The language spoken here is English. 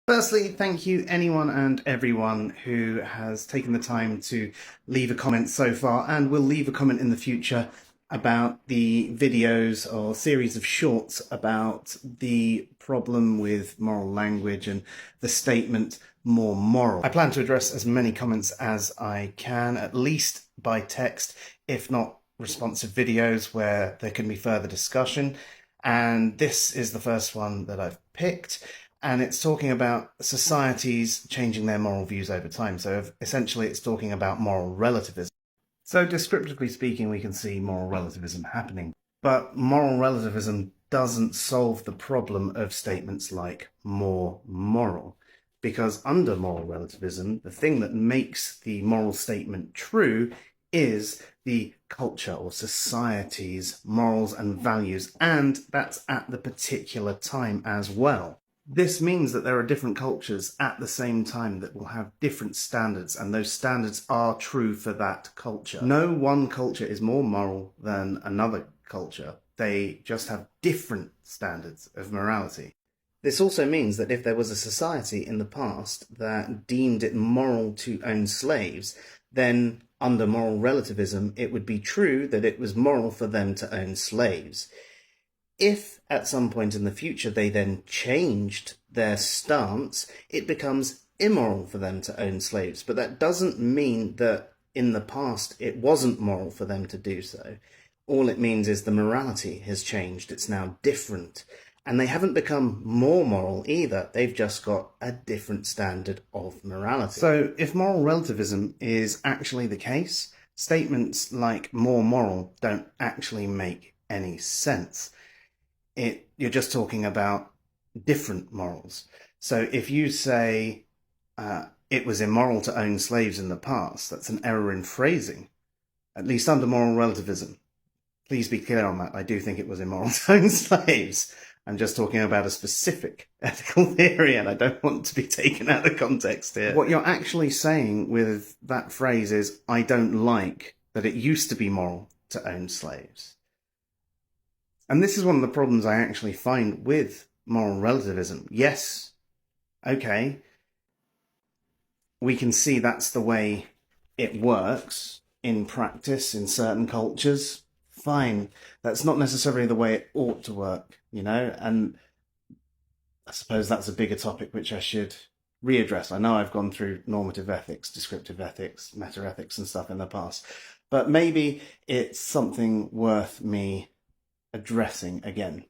Firstly, thank you anyone and everyone who has taken the time to leave a comment so far and will leave a comment in the future about the videos or series of shorts about the problem with moral language and the statement more moral. I plan to address as many comments as I can, at least by text, if not responsive videos where there can be further discussion. And this is the first one that I've picked. And it's talking about societies changing their moral views over time. So essentially it's talking about moral relativism. So descriptively speaking, we can see moral relativism happening. But moral relativism doesn't solve the problem of statements like more moral. Because under moral relativism, the thing that makes the moral statement true is the culture or society's morals and values, and that's at the particular time as well. This means that there are different cultures at the same time that will have different standards, and those standards are true for that culture. No one culture is more moral than another culture. They just have different standards of morality. This also means that if there was a society in the past that deemed it moral to own slaves, then under moral relativism, it would be true that it was moral for them to own slaves. If at some point in the future they then changed their stance, it becomes immoral for them to own slaves. But that doesn't mean that in the past it wasn't moral for them to do so. All it means is the morality has changed. It's now different. And they haven't become more moral either. They've just got a different standard of morality. So if moral relativism is actually the case, statements like more moral don't actually make any sense. You're just talking about different morals. So if you say it was immoral to own slaves in the past, that's an error in phrasing, at least under moral relativism. Please be clear on that. I do think it was immoral to own slaves. I'm just talking about a specific ethical theory, and I don't want to be taken out of context here. What you're actually saying with that phrase is, I don't like that it used to be moral to own slaves. And this is one of the problems I actually find with moral relativism. Yes, okay, we can see that's the way it works in practice in certain cultures. Fine, that's not necessarily the way it ought to work, and I suppose that's a bigger topic which I should readdress. I know I've gone through normative ethics, descriptive ethics, metaethics and stuff in the past, but maybe it's something worth me addressing again.